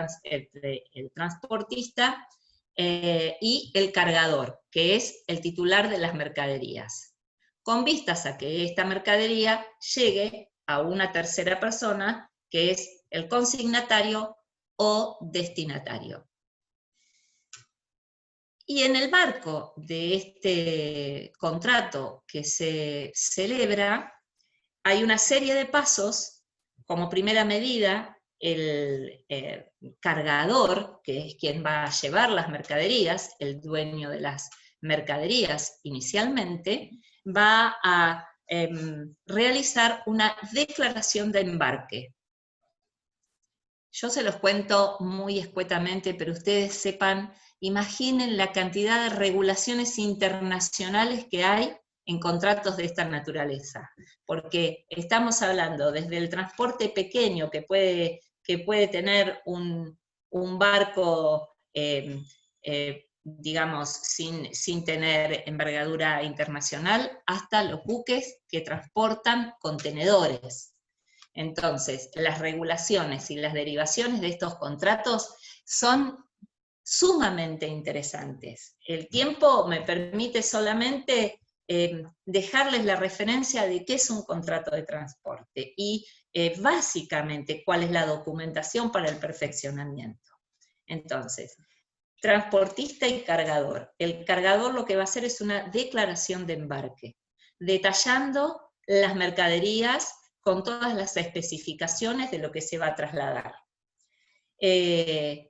[SPEAKER 1] el transportista y el cargador, que es el titular de las mercaderías, con vistas a que esta mercadería llegue a una tercera persona, que es el consignatario o destinatario. Y en el marco de este contrato que se celebra, hay una serie de pasos. Como primera medida, el cargador, que es quien va a llevar las mercaderías, el dueño de las mercaderías inicialmente, va a realizar una declaración de embarque. Yo se los cuento muy escuetamente, pero ustedes sepan, imaginen la cantidad de regulaciones internacionales que hay en contratos de esta naturaleza, porque estamos hablando desde el transporte pequeño que puede tener un barco, digamos, sin tener envergadura internacional, hasta los buques que transportan contenedores. Entonces, las regulaciones y las derivaciones de estos contratos son sumamente interesantes. El tiempo me permite solamente dejarles la referencia de qué es un contrato de transporte y básicamente cuál es la documentación para el perfeccionamiento. Entonces, transportista y cargador. El cargador lo que va a hacer es una declaración de embarque, detallando las mercaderías con todas las especificaciones de lo que se va a trasladar. El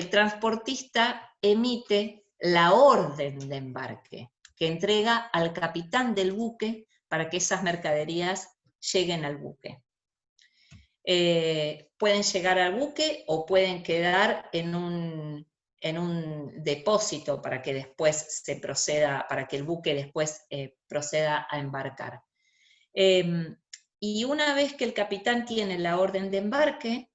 [SPEAKER 1] transportista emite la orden de embarque, que entrega al capitán del buque para que esas mercaderías lleguen al buque. Pueden llegar al buque o pueden quedar en un depósito para que después se proceda, para que el buque después proceda a embarcar. Y una vez que el capitán tiene la orden de embarque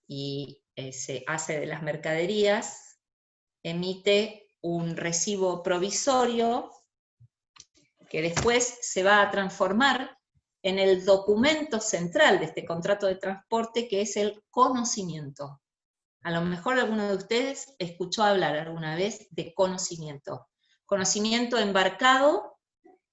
[SPEAKER 1] y se hace de las mercaderías, emite un recibo provisorio que después se va a transformar en el documento central de este contrato de transporte, que es el conocimiento. A lo mejor alguno de ustedes escuchó hablar alguna vez de conocimiento. Conocimiento embarcado,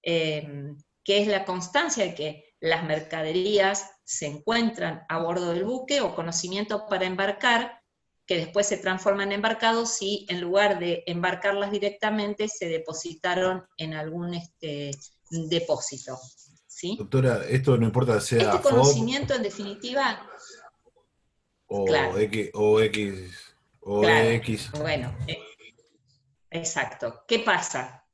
[SPEAKER 1] que es la constancia de que las mercaderías se encuentran a bordo del buque, o conocimiento para embarcar, que después se transforma en embarcado si en lugar de embarcarlas directamente se depositaron en algún depósito. ¿Sí?
[SPEAKER 2] Doctora, esto no importa sea
[SPEAKER 1] Este conocimiento, en definitiva,
[SPEAKER 2] o
[SPEAKER 1] claro,
[SPEAKER 2] X o X o
[SPEAKER 1] claro,
[SPEAKER 2] X.
[SPEAKER 1] bueno, exacto. ¿Qué pasa?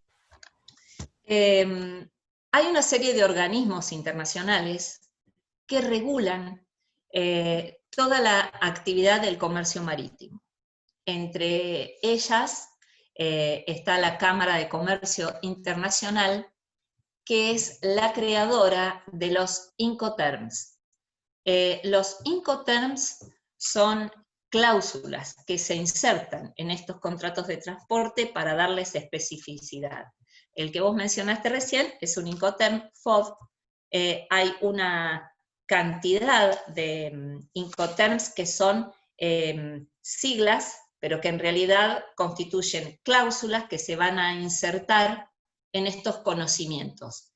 [SPEAKER 1] Hay una serie de organismos internacionales que regulan toda la actividad del comercio marítimo. Entre ellas está la Cámara de Comercio Internacional, que es la creadora de los Incoterms. Los Incoterms son cláusulas que se insertan en estos contratos de transporte para darles especificidad. El que vos mencionaste recién es un Incoterm FOB. Hay una cantidad de Incoterms que son siglas, pero que en realidad constituyen cláusulas que se van a insertar en estos conocimientos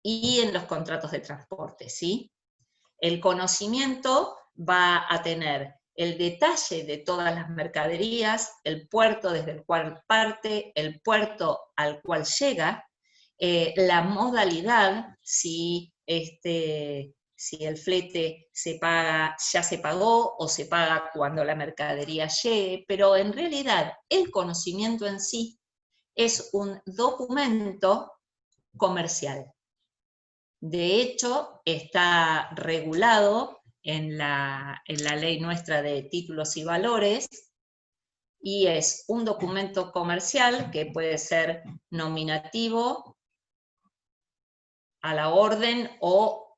[SPEAKER 1] y en los contratos de transporte, ¿sí? El conocimiento va a tener el detalle de todas las mercaderías, el puerto desde el cual parte, el puerto al cual llega, la modalidad, si el flete se paga, ya se pagó, o se paga cuando la mercadería llegue, pero en realidad el conocimiento en sí es un documento comercial. De hecho, está regulado en la ley nuestra de títulos y valores, y es un documento comercial que puede ser nominativo, a la orden o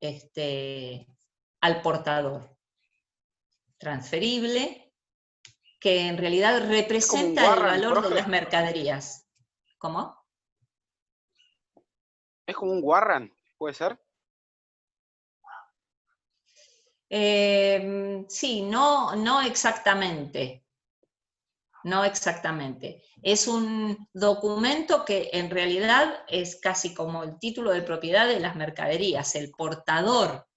[SPEAKER 1] al portador. Transferible, que en realidad representa el valor de las mercaderías. ¿Cómo?
[SPEAKER 5] ¿Es como un warrant? ¿Puede ser?
[SPEAKER 1] Sí, no exactamente. No exactamente. Es un documento que en realidad es casi como el título de propiedad de las mercaderías. El portador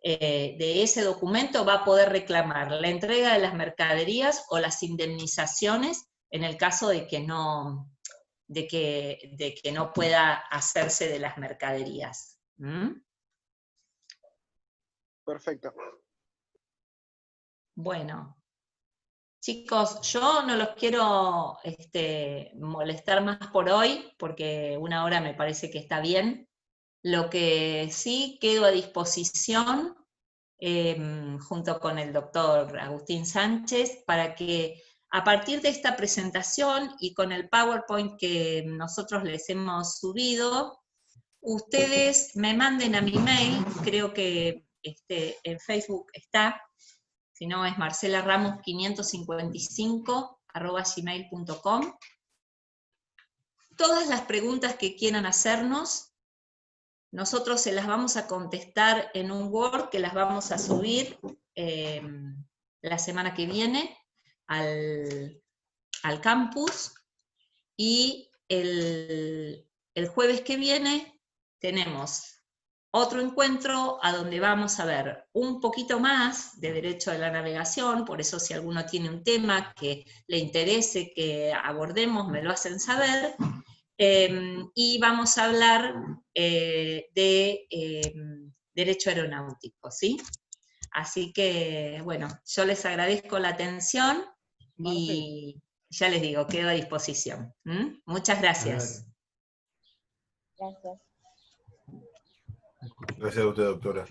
[SPEAKER 1] de ese documento va a poder reclamar la entrega de las mercaderías o las indemnizaciones en el caso de que no pueda hacerse de las mercaderías. ¿Mm?
[SPEAKER 5] Perfecto.
[SPEAKER 1] Bueno, chicos, yo no los quiero molestar más por hoy, porque 1 hora me parece que está bien. Lo que sí, quedo a disposición, junto con el doctor Agustín Sánchez, para que a partir de esta presentación y con el PowerPoint que nosotros les hemos subido, ustedes me manden a mi mail, creo que en Facebook está, si no es marcelaramos555@gmail.com, todas las preguntas que quieran hacernos nosotros se las vamos a contestar en un Word que las vamos a subir la semana que viene al campus, y el jueves que viene tenemos otro encuentro a donde vamos a ver un poquito más de derecho de la navegación. Por eso si alguno tiene un tema que le interese que abordemos, me lo hacen saber. Y vamos a hablar de derecho aeronáutico, ¿sí? Así que, bueno, yo les agradezco la atención y ya les digo, quedo a disposición. Muchas gracias.
[SPEAKER 8] Gracias.
[SPEAKER 2] Gracias a usted, doctora.